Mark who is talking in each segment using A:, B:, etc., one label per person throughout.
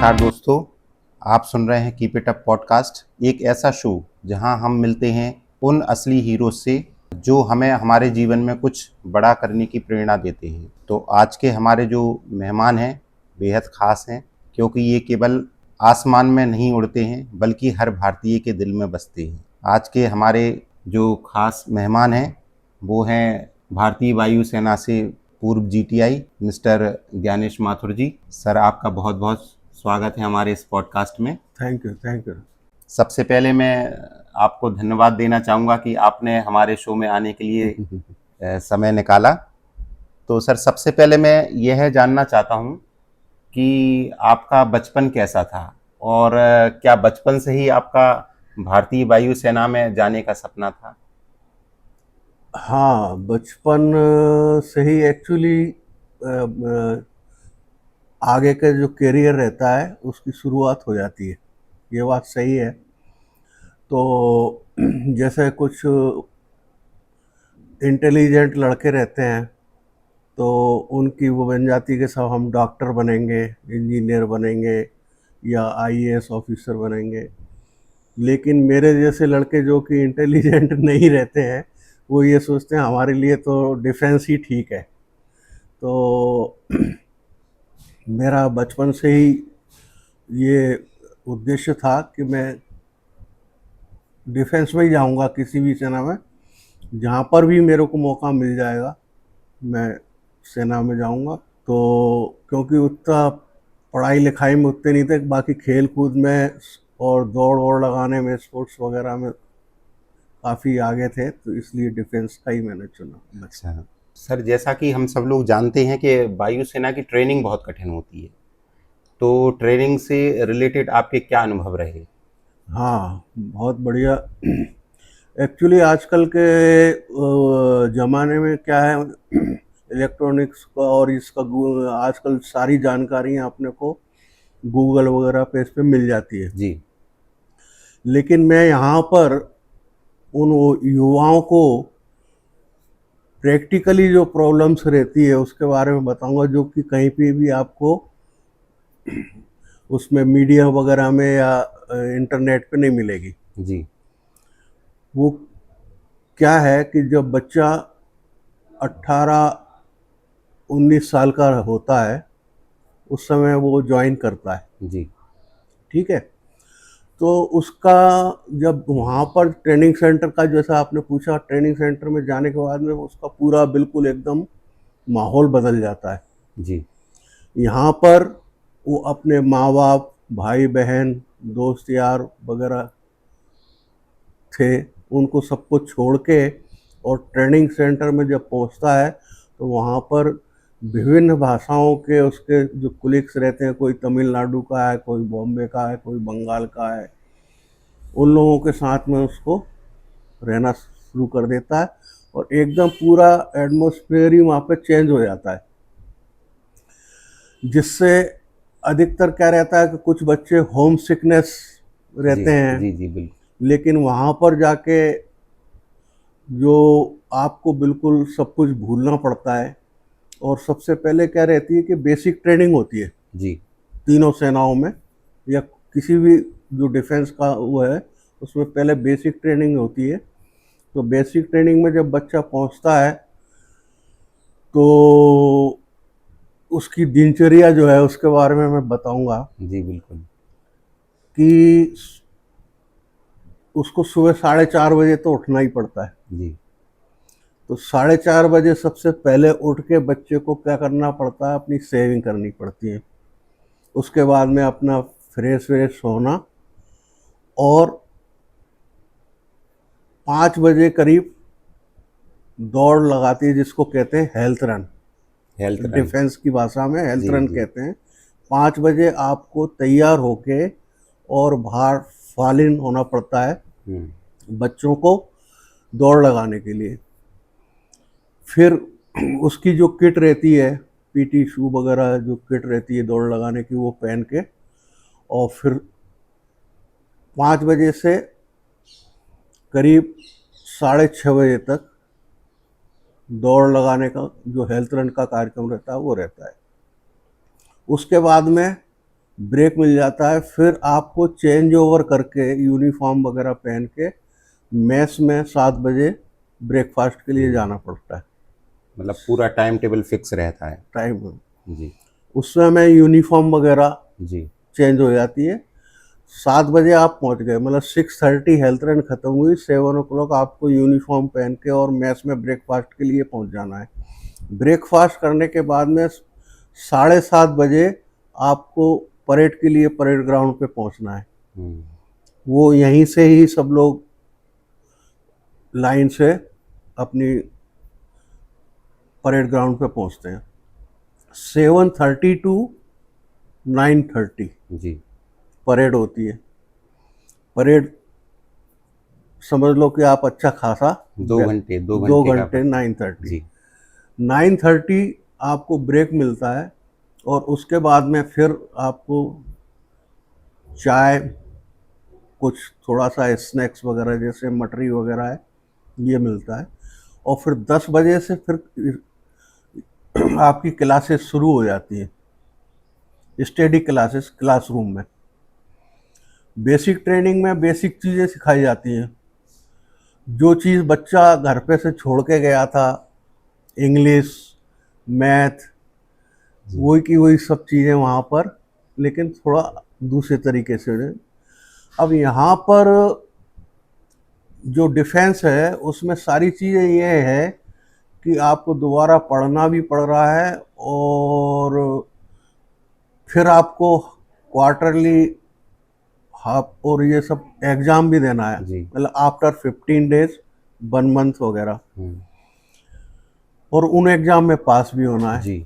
A: नमस्कार दोस्तों, आप सुन रहे हैं कीप इट अप पॉडकास्ट, एक ऐसा शो जहां हम मिलते हैं उन असली हीरो से जो हमें हमारे जीवन में कुछ बड़ा करने की प्रेरणा देते हैं। तो आज के हमारे जो मेहमान हैं बेहद ख़ास हैं, क्योंकि ये केवल आसमान में नहीं उड़ते हैं बल्कि हर भारतीय के दिल में बसते हैं। आज के हमारे जो ख़ास मेहमान हैं वो हैं भारतीय वायुसेना से पूर्व जीटीआई मिस्टर ज्ञानेश माथुर जी। सर, आपका बहुत बहुत स्वागत है हमारे इस पॉडकास्ट में।
B: Thank you.
A: सबसे पहले मैं आपको धन्यवाद देना चाहूँगा कि आपने हमारे शो में आने के लिए समय निकाला। तो सर, सबसे पहले मैं यह जानना चाहता हूँ कि आपका बचपन कैसा था और क्या बचपन से ही आपका भारतीय वायुसेना में जाने का सपना था?
B: हाँ, बचपन से ही एक्चुअली आगे का जो करियर रहता है उसकी शुरुआत हो जाती है, ये बात सही है। तो जैसे कुछ इंटेलिजेंट लड़के रहते हैं तो उनकी वो बन जाती है कि सब हम डॉक्टर बनेंगे, इंजीनियर बनेंगे या आईएएस ऑफिसर बनेंगे। लेकिन मेरे जैसे लड़के जो कि इंटेलिजेंट नहीं रहते हैं वो ये सोचते हैं हमारे लिए तो डिफेंस ही ठीक है। तो मेरा बचपन से ही ये उद्देश्य था कि मैं डिफेंस में ही जाऊंगा, किसी भी सेना में जहाँ पर भी मेरे को मौका मिल जाएगा मैं सेना में जाऊंगा। तो क्योंकि उतना पढ़ाई लिखाई में उतने नहीं थे, बाकी खेल कूद में और दौड़ वोड़ लगाने में, स्पोर्ट्स वगैरह में काफ़ी आगे थे, तो इसलिए डिफेंस का ही मैंने चुना।
A: अच्छा सर, जैसा कि हम सब लोग जानते हैं कि वायुसेना की ट्रेनिंग बहुत कठिन होती है, तो ट्रेनिंग से रिलेटेड आपके क्या अनुभव रहे?
B: हाँ, बहुत बढ़िया। एक्चुअली आजकल के ज़माने में क्या है, इलेक्ट्रॉनिक्स का और इसका आजकल सारी जानकारियाँ अपने को गूगल वगैरह पे इस पे मिल जाती है।
A: जी।
B: लेकिन मैं यहाँ पर उन युवाओं को प्रैक्टिकली जो प्रॉब्लम्स रहती है उसके बारे में बताऊंगा, जो कि कहीं पे भी आपको उसमें मीडिया वगैरह में या इंटरनेट पे नहीं मिलेगी।
A: जी।
B: वो क्या है कि जब बच्चा 18-19 साल का होता है उस समय वो ज्वाइन करता है,
A: जी।
B: ठीक है। तो उसका जब वहाँ पर ट्रेनिंग सेंटर का, जैसा आपने पूछा, ट्रेनिंग सेंटर में जाने के बाद में उसका पूरा बिल्कुल एकदम माहौल बदल जाता है।
A: जी।
B: यहाँ पर वो अपने माँ बाप, भाई बहन, दोस्त यार वगैरह थे, उनको सबको छोड़ के और ट्रेनिंग सेंटर में जब पहुँचता है तो वहाँ पर विभिन्न भाषाओं के उसके जो कुलीग्स रहते हैं, कोई तमिलनाडु का है, कोई बॉम्बे का है, कोई बंगाल का है, उन लोगों के साथ में उसको रहना शुरू कर देता है और एकदम पूरा एटमॉस्फेयर ही वहाँ पे चेंज हो जाता है। जिससे अधिकतर क्या रहता है कि कुछ बच्चे होम सिकनेस
A: जी।
B: रहते हैं,
A: जी। जी बिल्कुल।
B: लेकिन वहाँ पर जाके जो आपको बिल्कुल सब कुछ भूलना पड़ता है। और सबसे पहले क्या रहती है कि बेसिक ट्रेनिंग होती है
A: जी।
B: तीनों सेनाओं में, या किसी भी जो डिफेंस का वो है उसमें पहले बेसिक ट्रेनिंग होती है। तो बेसिक ट्रेनिंग में जब बच्चा पहुंचता है तो उसकी दिनचर्या जो है उसके बारे में मैं बताऊंगा
A: जी बिल्कुल।
B: कि उसको सुबह 4:30 बजे तो उठना ही पड़ता है।
A: जी।
B: तो 4:30 बजे सबसे पहले उठ के बच्चे को क्या करना पड़ता है, अपनी सेविंग करनी पड़ती है। उसके बाद में अपना फ्रेश व्रेश होना और 5 बजे करीब दौड़ लगाती है, जिसको कहते हैं health run.
A: Health run.
B: Defence की भाषा में हेल्थ
A: जी।
B: रन
A: जी।
B: कहते हैं। 5 बजे आपको तैयार होके और बाहर फॉल इन होना पड़ता है बच्चों को दौड़ लगाने के लिए। फिर उसकी जो किट रहती है, पीटी शू वगैरह जो किट रहती है दौड़ लगाने की, वो पहन के और फिर 5 बजे से करीब 6:30 बजे तक दौड़ लगाने का जो हेल्थ रन का कार्यक्रम रहता है वो रहता है। उसके बाद में ब्रेक मिल जाता है, फिर आपको चेंज ओवर करके यूनिफॉर्म वगैरह पहन के मेस में 7 बजे ब्रेकफास्ट के लिए जाना पड़ता है।
A: मतलब पूरा टाइम टेबल फिक्स रहता है।
B: टाइम
A: जी
B: उस समय यूनिफॉर्म वगैरह
A: जी
B: चेंज हो जाती है। 7 बजे आप पहुंच गए, मतलब 6:30 हेल्थ रन खत्म हुई, 7 o'clock आपको यूनिफॉर्म पहन के और मैस में ब्रेकफास्ट के लिए पहुंच जाना है। ब्रेकफास्ट करने के बाद में 7:30 बजे आपको परेड के लिए परेड ग्राउंड पे पहुंचना है। वो यहीं से ही सब लोग लाइन से अपनी परेड ग्राउंड पे पहुंचते हैं। 7:30 to 9:30
A: जी
B: परेड होती है। परेड समझ लो कि आप अच्छा खासा
A: 2 घंटे 2
B: 2
A: घंटे का
B: घंटे 9:30
A: जी
B: 9:30 आपको ब्रेक मिलता है, और उसके बाद में फिर आपको चाय, कुछ थोड़ा सा स्नैक्स वगैरह जैसे मटरी वगैरह है, ये मिलता है। और फिर 10 बजे से फिर आपकी क्लासेस शुरू हो जाती हैं, स्टडी क्लासेस क्लासरूम में। बेसिक ट्रेनिंग में बेसिक चीज़ें सिखाई जाती हैं। जो चीज़ बच्चा घर पे से छोड़ के गया था, इंग्लिश, मैथ, वही की वही सब चीज़ें वहाँ पर, लेकिन थोड़ा दूसरे तरीके से। अब यहाँ पर जो डिफेंस है उसमें सारी चीज़ें ये है कि आपको दोबारा पढ़ना भी पड़ रहा है, और फिर आपको क्वार्टरली हाफ और ये सब एग्ज़ाम भी देना है,
A: जी।
B: मतलब आफ्टर 15 डेज 1 मंथ वगैरह, और उन एग्ज़ाम में पास भी होना है।
A: जी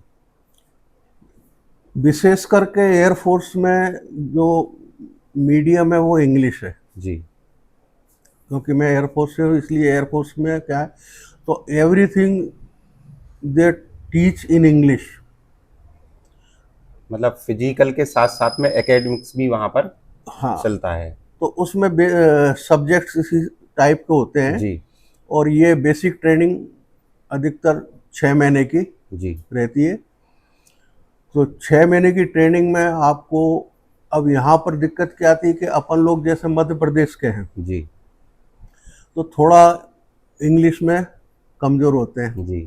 B: विशेष करके एयरफोर्स में जो मीडियम है वो इंग्लिश है,
A: जी
B: क्योंकि मैं एयरफोर्स से हूँ, इसलिए एयरफोर्स में क्या है, तो everything they teach in English.
A: मतलब फिजिकल के साथ साथ में एकेडमिक्स भी वहाँ पर
B: हाँ,
A: चलता है।
B: तो उसमें सब्जेक्ट्स इसी टाइप के होते हैं,
A: जी
B: और ये बेसिक ट्रेनिंग अधिकतर 6 महीने की
A: जी
B: रहती है। तो 6 महीने की ट्रेनिंग में आपको, अब यहाँ पर दिक्कत क्या आती है कि अपन लोग जैसे मध्य प्रदेश के हैं,
A: जी
B: तो थोड़ा इंग्लिश में कमज़ोर होते हैं
A: जी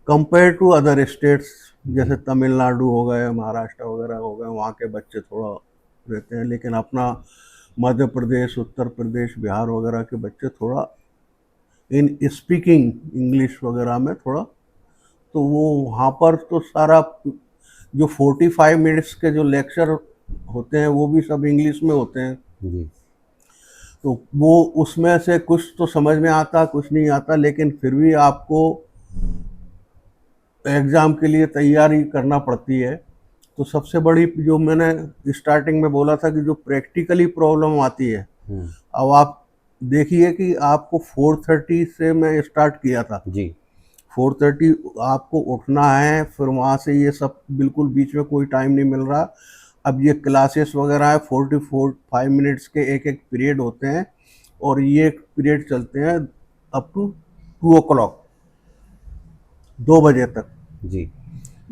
B: कंपेयर टू अदर स्टेट्स, जैसे तमिलनाडु हो गए, महाराष्ट्र वगैरह हो गए, वहाँ के बच्चे थोड़ा रहते हैं। लेकिन अपना मध्य प्रदेश, उत्तर प्रदेश, बिहार वगैरह के बच्चे थोड़ा इन स्पीकिंग इंग्लिश वगैरह में थोड़ा, तो वो वहाँ पर तो सारा जो 45 मिनट्स के जो लेक्चर होते हैं वो भी सब इंग्लिश में होते हैं।
A: जी
B: तो वो उसमें से कुछ तो समझ में आता, कुछ नहीं आता, लेकिन फिर भी आपको एग्ज़ाम के लिए तैयारी करना पड़ती है। तो सबसे बड़ी जो मैंने स्टार्टिंग में बोला था कि जो प्रैक्टिकली प्रॉब्लम आती है, अब आप देखिए कि आपको 4:30 से मैं स्टार्ट किया था,
A: जी
B: 4:30 आपको उठना है, फिर वहाँ से ये सब बिल्कुल बीच में कोई टाइम नहीं मिल रहा। अब ये क्लासेस वगैरह है, 45 मिनट्स के एक एक पीरियड होते हैं, और ये पीरियड चलते हैं अप टू 2 o'clock, 2 बजे तक।
A: जी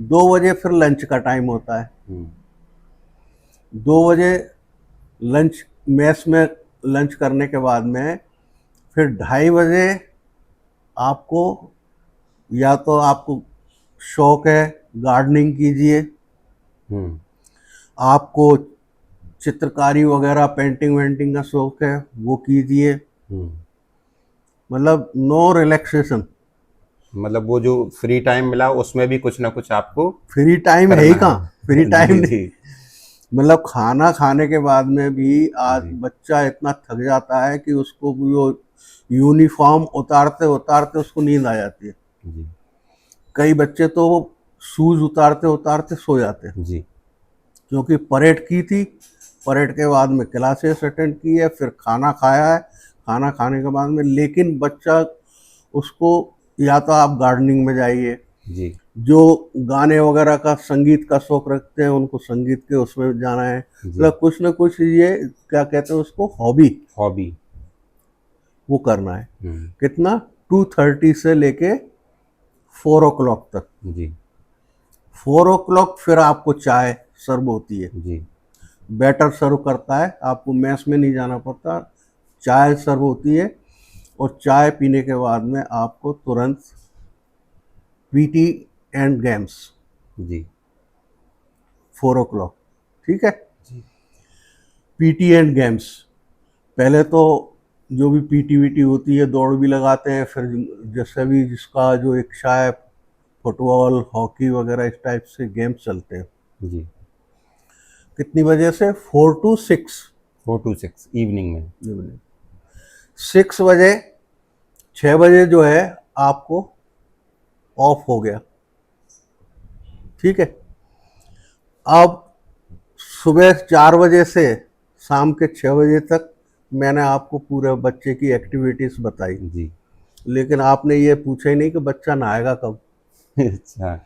B: 2 बजे फिर लंच का टाइम होता है। 2 बजे लंच, मेस में लंच करने के बाद में फिर 2:30 बजे आपको, या तो आपको शौक है गार्डनिंग कीजिए, आपको चित्रकारी वगैरह पेंटिंग वेंटिंग का शौक है वो कीजिए, मतलब नो रिलैक्सेशन।
A: मतलब वो जो फ्री टाइम मिला उसमें भी कुछ ना कुछ आपको
B: फ्री टाइम है ही
A: करना
B: कहाँ, फ्री टाइम
A: जी
B: नहीं।
A: जी
B: मतलब खाना खाने के बाद में भी आज
A: जी
B: बच्चा इतना थक जाता है कि उसको वो यूनिफॉर्म उतारते उतारते उसको नींद आ जाती है।
A: जी
B: कई बच्चे तो शूज उतारते उतारते सो जाते हैं,
A: जी
B: क्योंकि परेड की थी, परेड के बाद में क्लासेस अटेंड की है, फिर खाना खाया है, खाना खाने के बाद में, लेकिन बच्चा उसको, या तो आप गार्डनिंग में जाइए,
A: जी
B: जो गाने वगैरह का संगीत का शौक रखते हैं उनको संगीत के उसमें जाना है,
A: जी
B: मतलब कुछ ना कुछ ये क्या कहते हैं उसको, हॉबी,
A: हॉबी
B: वो करना है। कितना, 2:30 से लेके 4 o'clock तक।
A: जी
B: 4 o'clock फिर आपको चाय सर्व होती है।
A: जी
B: बैटर सर्व करता है, आपको मैस में नहीं जाना पड़ता। चाय सर्व होती है और चाय पीने के बाद में आपको तुरंत PT and games
A: ji
B: 4 o'clock, ठीक है।
A: जी
B: पीटी एंड गेम्स पहले तो जो भी पीटी वीटी होती है दौड़ भी लगाते हैं, फिर जैसे भी जिसका जो इच्छा है फुटबॉल हॉकी वगैरह इस टाइप से गेम्स चलते हैं।
A: जी।
B: कितनी बजे से? 4 to 6
A: 4 to 6 इवनिंग में।
B: इवनिंग। 6 बजे 6 बजे जो है आपको ऑफ हो गया, ठीक है। अब सुबह 4 बजे से शाम के 6 बजे तक मैंने आपको पूरे बच्चे की एक्टिविटीज बताई,
A: जी
B: लेकिन आपने ये पूछा ही नहीं कि बच्चा नहाएगा कब।
A: अच्छा,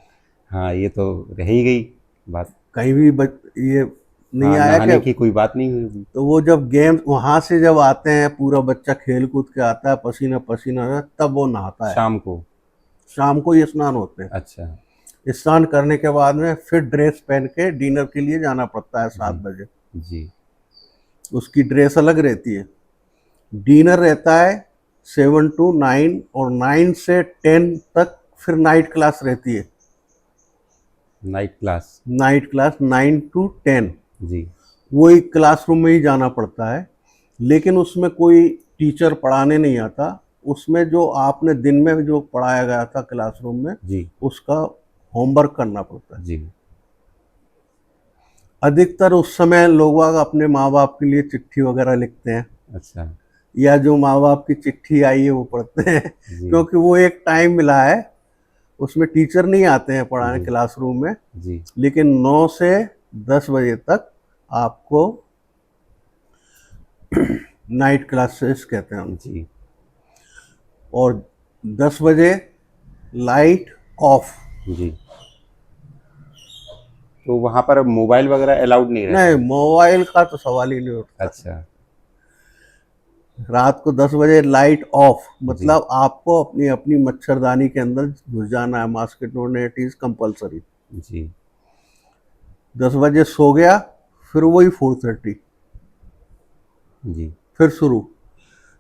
A: हाँ ये तो रह ही गई बात।
B: कहीं भी ये नहीं
A: हाँ,
B: आया
A: नहाने
B: कि
A: की कोई बात नहीं हुई।
B: तो वो जब गेम वहां से जब आते हैं पूरा बच्चा खेल कूद के आता है पसीना पसीना हो, तब वो नहाता है।
A: शाम को?
B: शाम को ये स्नान होते हैं।
A: अच्छा।
B: स्नान करने के बाद में फिर ड्रेस पहन के डिनर के लिए जाना पड़ता है 7 बजे।
A: जी
B: उसकी ड्रेस अलग रहती है। डिनर रहता है 7 to 9 और 9 से 10 तक फिर नाइट क्लास रहती है।
A: Night class.
B: Night class 9 to 10
A: जी
B: वही क्लासरूम में ही जाना पड़ता है, लेकिन उसमें कोई टीचर पढ़ाने नहीं आता। उसमें जो आपने दिन में जो पढ़ाया गया था क्लासरूम में
A: जी
B: उसका होमवर्क करना पड़ता है।
A: जी।
B: अधिकतर उस समय लोग अपने माँ बाप के लिए चिट्ठी वगैरह लिखते हैं,
A: अच्छा।
B: या जो माँ बाप की चिट्ठी आई है वो पढ़ते हैं,
A: जी
B: क्योंकि वो एक टाइम मिला है उसमें टीचर नहीं आते हैं पढ़ाने
A: जी
B: क्लासरूम में।
A: जी
B: लेकिन 9 से 10 बजे तक आपको नाइट क्लासेस कहते हैं हम।
A: जी।
B: और 10 बजे लाइट ऑफ।
A: जी। तो वहाँ पर मोबाइल वगैरह अलाउड नहीं रहता?
B: नहीं, मोबाइल का तो सवाल ही नहीं उठता।
A: अच्छा।
B: रात को 10 बजे लाइट ऑफ, मतलब आपको अपनी अपनी मच्छरदानी के अंदर घुस जाना है। Mosquito net is compulsory.
A: जी
B: 10 बजे सो गया, फिर वही 4:30
A: जी
B: फिर शुरू।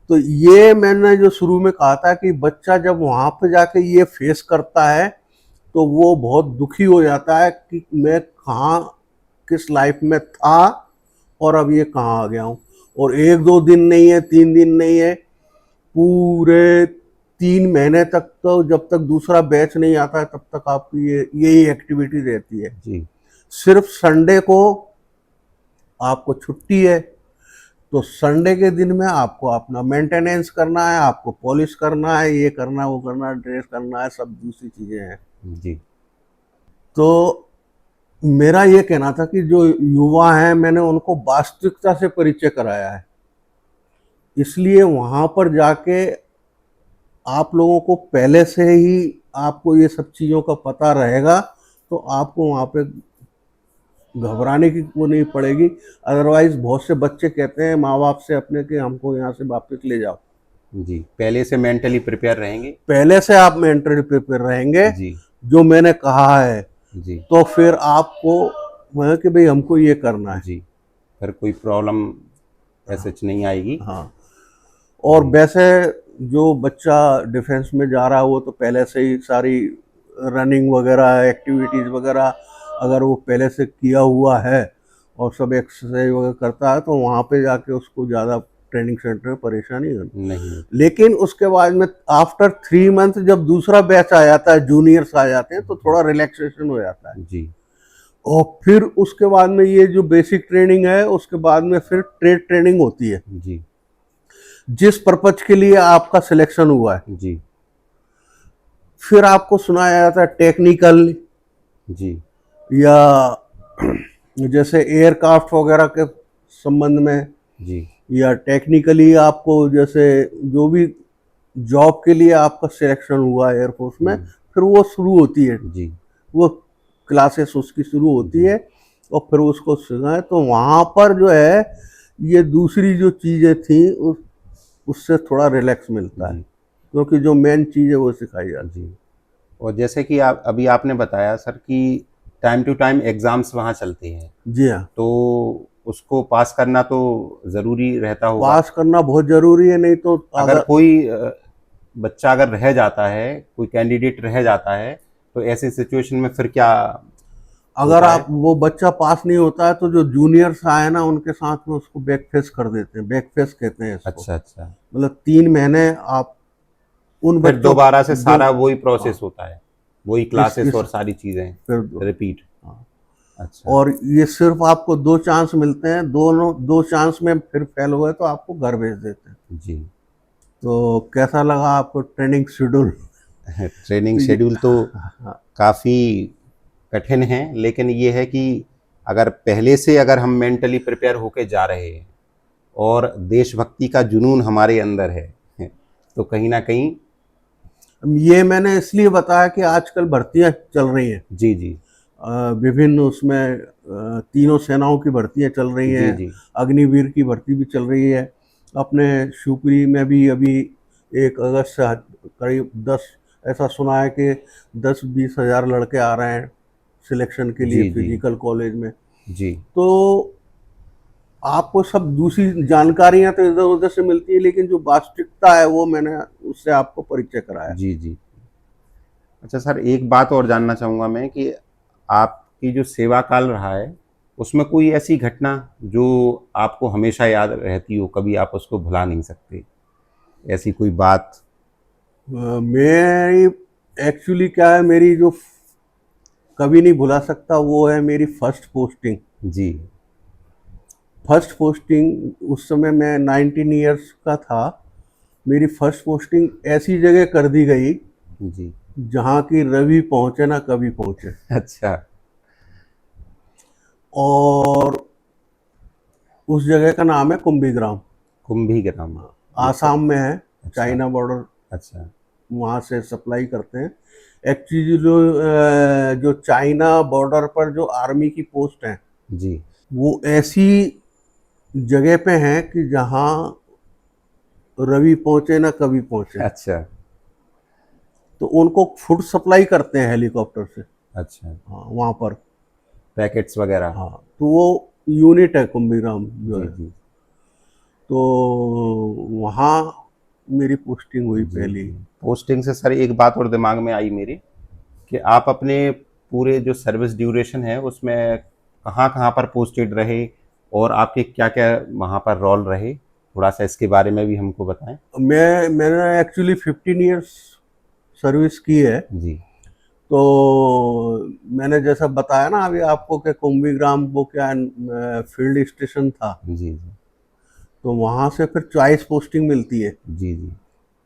B: तो ये मैंने जो शुरू में कहा था कि बच्चा जब वहाँ पे जाके ये फेस करता है तो वो बहुत दुखी हो जाता है कि मैं कहाँ किस लाइफ में था और अब ये कहाँ आ गया हूँ। और 1-2 दिन नहीं है, 3 दिन नहीं है, पूरे 3 महीने तक, तो जब तक दूसरा बैच नहीं आता है तब तक आपकी यही एक्टिविटी रहती है।
A: जी।
B: सिर्फ संडे को आपको छुट्टी है, तो संडे के दिन में आपको अपना मेंटेनेंस करना है, आपको पॉलिश करना है, ये करना है, वो करना है, ड्रेस करना है, सब दूसरी चीज़ें हैं।
A: जी
B: तो मेरा ये कहना था कि जो युवा हैं मैंने उनको वास्तविकता से परिचय कराया है, इसलिए वहाँ पर जाके आप लोगों को पहले से ही आपको ये सब चीज़ों का पता रहेगा, तो आपको वहाँ पे घबराने की वो नहीं पड़ेगी। अदरवाइज बहुत से बच्चे कहते हैं माँ बाप से अपने कि हमको यहाँ से वापस ले जाओ।
A: जी। पहले से मेंटली प्रिपेयर रहेंगे।
B: पहले से आप मेंटली प्रिपेयर रहेंगे
A: जी
B: जो मैंने कहा है,
A: जी
B: तो फिर आपको वह कि भाई हमको ये करना है।
A: जी। फिर कोई प्रॉब्लम ऐसे नहीं आएगी।
B: हाँ, और वैसे जो बच्चा डिफेंस में जा रहा है वो तो पहले से ही सारी रनिंग वगैरह एक्टिविटीज़ वगैरह अगर वो पहले से किया हुआ है और सब एक्सरसाइज वगैरह करता है तो वहाँ पे जाके उसको ज़्यादा ट्रेनिंग सेंटर में परेशानी होती
A: नहीं।
B: लेकिन उसके बाद में आफ्टर 3 मंथ जब दूसरा बैच आ जाता है, जूनियर्स आ जाते हैं, तो थोड़ा रिलैक्सेशन हो जाता है।
A: जी
B: और फिर उसके बाद में ये जो बेसिक ट्रेनिंग है उसके बाद में फिर ट्रेड ट्रेनिंग होती है,
A: जी
B: जिस पर्पज के लिए आपका सिलेक्शन हुआ है।
A: जी
B: फिर आपको सुनाया जाता है टेक्निकल,
A: जी
B: या जैसे एयरक्राफ्ट वगैरह के संबंध में,
A: जी
B: या टेक्निकली आपको जैसे जो भी जॉब के लिए आपका सिलेक्शन हुआ एयरफोर्स में, फिर वो शुरू होती है,
A: जी
B: वो क्लासेस उसकी शुरू होती है और फिर उसको सिखाएं। तो वहाँ पर जो है ये दूसरी जो चीज़ें थी उससे थोड़ा रिलैक्स मिलता है,
A: जी
B: क्योंकि जो मेन चीज़ है वो सिखाई जाती है।
A: जी। और जैसे कि आप अभी आपने बताया सर कि टाइम टू टाइम एग्जाम्स वहाँ चलते हैं,
B: जी हाँ,
A: तो उसको पास करना तो ज़रूरी रहता होगा।
B: पास करना बहुत जरूरी है, नहीं तो
A: अगर कोई बच्चा अगर रह जाता है, कोई कैंडिडेट रह जाता है, तो ऐसे सिचुएशन में फिर क्या
B: अगर
A: होता है?
B: आप वो बच्चा पास नहीं होता है तो जो जूनियर्स आए ना उनके साथ में उसको बैकफेस कर देते हैं, बैकफेस कहते हैं इसको।
A: अच्छा अच्छा।
B: मतलब 3 महीने आप उन
A: फिर
B: बच्चों
A: दोबारा से
B: जो
A: सारा वही
B: हाँ,
A: प्रोसेस होता है, वही
B: इस
A: क्लासेस
B: इस
A: और सारी चीज़ें
B: फिर
A: रिपीट।
B: हाँ।
A: अच्छा।
B: और ये सिर्फ आपको 2 चांस मिलते हैं, दोनों 2 चांस में फिर फेल हुए तो आपको घर भेज देते हैं।
A: जी।
B: तो कैसा लगा आपको ट्रेनिंग शेड्यूल?
A: ट्रेनिंग
B: तो
A: शेड्यूल तो
B: हाँ,
A: काफ़ी कठिन है, लेकिन ये है कि अगर पहले से अगर हम मेंटली प्रिपेयर होके जा रहे हैं और देशभक्ति का जुनून हमारे अंदर है, तो कहीं ना कहीं।
B: ये मैंने इसलिए बताया कि आजकल भर्तियां चल रही हैं,
A: जी जी।
B: विभिन्न उसमें तीनों सेनाओं की भर्तियां चल रही
A: जी
B: हैं,
A: जी।
B: अग्निवीर की भर्ती भी चल रही है। अपने शिवपुरी में भी अभी 1 अगस्त से करीब 10, ऐसा सुना है कि 10-20 हज़ार लड़के आ रहे हैं सिलेक्शन के लिए
A: जी जी।
B: फिजिकल कॉलेज में।
A: जी
B: तो आपको सब दूसरी जानकारियां तो इधर उधर से मिलती है, लेकिन जो वास्तविकता है वो मैंने उससे आपको परिचय कराया।
A: जी। जी। अच्छा सर, एक बात और जानना चाहूँगा मैं कि आपकी जो सेवा काल रहा है, उसमें कोई ऐसी घटना जो आपको हमेशा याद रहती हो, कभी आप उसको भुला नहीं सकते, ऐसी कोई बात?
B: मेरी एक्चुअली क्या है, मेरी जो कभी नहीं भुला सकता वो है मेरी फर्स्ट पोस्टिंग।
A: जी
B: फर्स्ट पोस्टिंग उस समय मैं 19 ईयर्स का था। मेरी फर्स्ट पोस्टिंग ऐसी जगह कर दी गई
A: जी।
B: जहाँ की रवि पहुँचे ना कभी पहुँचे।
A: अच्छा।
B: और उस जगह का नाम है कुंभीग्राम,
A: कुंभीग्राम। ये सर।
B: आसाम में है,
A: अच्छा।
B: चाइना बॉर्डर,
A: अच्छा।
B: वहाँ से सप्लाई करते हैं। एक्चुअली जो चाइना बॉर्डर पर जो आर्मी की पोस्ट हैं
A: जी।
B: वो ऐसी जगह पे हैं कि जहाँ रवि पहुँचे ना कभी पहुँचे।
A: अच्छा।
B: तो उनको फूड सप्लाई करते हैं हेलीकॉप्टर से।
A: अच्छा।
B: हाँ, वहाँ पर।
A: पैकेट्स वगैरह।
B: हाँ, तो वो यूनिट है कुंभीराम जो
A: जी
B: है।
A: जी।
B: तो वहाँ मेरी पोस्टिंग हुई
A: जी
B: पहली।
A: जी। पोस्टिंग से सर एक बात और दिमाग में आई मेरे, कि आप अपने पूरे जो सर्विस ड्यूरेशन है उसमें कहाँ कहाँ पर पोस्टेड रहे और आपके क्या क्या वहाँ पर रोल रहे, थोड़ा सा इसके बारे में भी हमको बताएं।
B: मैंने एक्चुअली 15 ईयर्स सर्विस की है।
A: जी
B: तो मैंने जैसा बताया ना अभी आपको कि कुंभीग्राम वो क्या फील्ड स्टेशन था।
A: जी। जी
B: तो वहाँ से फिर चॉइस पोस्टिंग मिलती है।
A: जी। जी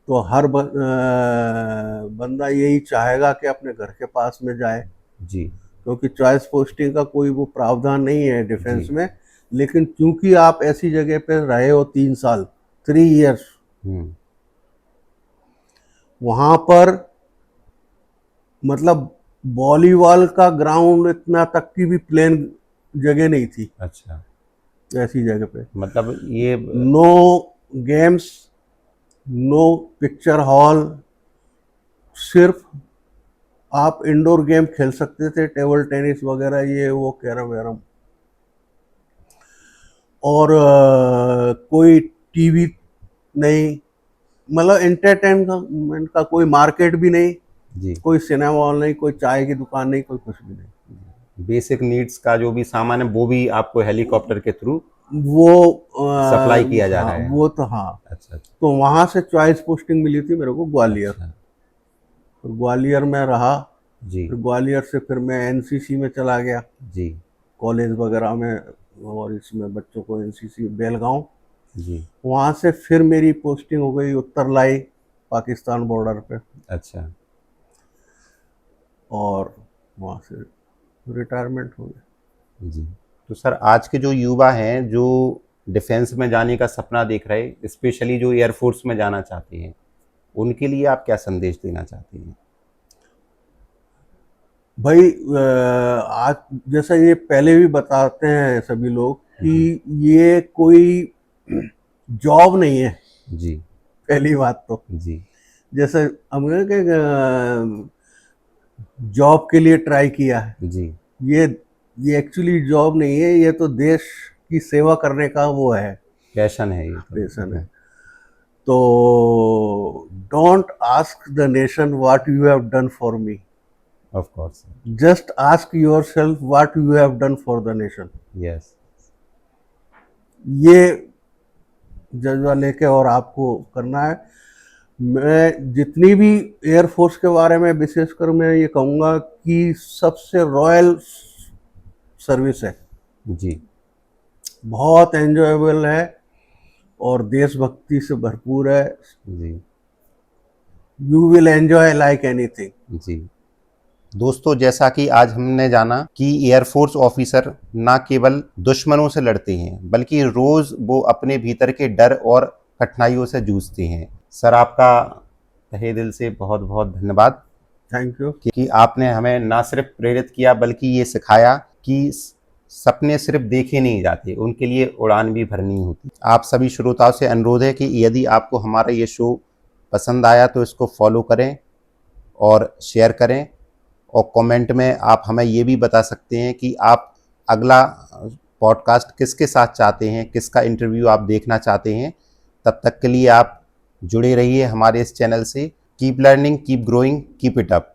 B: तो हर बंदा यही चाहेगा कि अपने घर के पास में जाए,
A: जी।
B: क्योंकि चॉइस पोस्टिंग का कोई वो प्रावधान नहीं है डिफेंस
A: जी।
B: में। लेकिन क्योंकि आप ऐसी जगह पे रहे हो 3 साल, 3 ईयर्स,
A: हम्म।
B: वहाँ पर मतलब वॉलीबॉल का ग्राउंड इतना तक की भी प्लेन जगह नहीं थी
A: अच्छा।
B: ऐसी जगह पे।
A: मतलब ये।
B: No games, no picture hall, सिर्फ आप इंडोर गेम खेल सकते थे, टेबल टेनिस वगैरह, ये वो, कैरम वैरम। और कोई टीवी नहीं, मतलब एंटरटेनमेंट का कोई मार्केट भी नहीं,
A: जी।
B: कोई सिनेमा हॉल नहीं, कोई चाय की दुकान नहीं, कोई कुछ भी नहीं।
A: बेसिक नीड्स का जो भी सामान है वो भी आपको हेलीकॉप्टर के थ्रू
B: वो
A: सप्लाई किया जा
B: हाँ,
A: रहा है यहाँ।
B: वो तो हाँ।
A: अच्छा अच्छा।
B: तो वहाँ से चॉइस पोस्टिंग मिली थी मेरे को ग्वालियर।
A: अच्छा।
B: तो ग्वालियर में रहा।
A: जी
B: फिर ग्वालियर से फिर मैं एनसीसी में चला गया,
A: जी।
B: कॉलेज वगैरह में, और इसमें बच्चों को एनसीसी बेलगांव।
A: जी।
B: वहाँ से फिर मेरी पोस्टिंग हो गई उत्तरलाई, पाकिस्तान बॉर्डर पे।
A: अच्छा।
B: और वहाँ से रिटायरमेंट हो गया।
A: जी। तो सर आज के जो युवा हैं जो डिफेंस में जाने का सपना देख रहे हैं, स्पेशली जो एयरफोर्स में जाना चाहते हैं, उनके लिए आप क्या संदेश देना चाहते हैं?
B: भाई आज जैसा ये पहले भी बताते हैं सभी लोग कि ये कोई जॉब नहीं है,
A: जी
B: पहली बात तो।
A: जी।
B: जैसे हमने के जॉब के लिए ट्राई किया है,
A: जी
B: ये एक्चुअली जॉब नहीं है, ये तो देश की सेवा करने का वो है,
A: पैशन है ये
B: पैशन है। तो don't ask the nation what you have done for me,
A: of course.
B: Just ask yourself what you have done for the nation.
A: Yes.
B: ये जज्बा लेके और आपको करना है। मैं जितनी भी एयरफोर्स के बारे में विशेषकर मैं ये कहूँगा कि सबसे रॉयल सर्विस है,
A: जी।
B: बहुत एंजॉयबल है और देशभक्ति से भरपूर है।
A: जी।
B: You will enjoy like anything.
A: जी दोस्तों, जैसा कि आज हमने जाना कि एयरफोर्स ऑफिसर ना केवल दुश्मनों से लड़ते हैं बल्कि रोज वो अपने भीतर के डर और कठिनाइयों से जूझते हैं। सर, आपका तहे दिल से बहुत बहुत धन्यवाद।
B: थैंक यू
A: कि आपने हमें ना सिर्फ प्रेरित किया बल्कि ये सिखाया कि सपने सिर्फ देखे नहीं जाते, उनके लिए उड़ान भी भरनी होती। आप सभी श्रोताओं से अनुरोध है कि यदि आपको हमारा ये शो पसंद आया तो इसको फॉलो करें और शेयर करें, और कमेंट में आप हमें ये भी बता सकते हैं कि आप अगला पॉडकास्ट किसके साथ चाहते हैं, किसका इंटरव्यू आप देखना चाहते हैं। तब तक के लिए आप जुड़े रहिए हमारे इस चैनल से। Keep learning, keep growing, keep it up.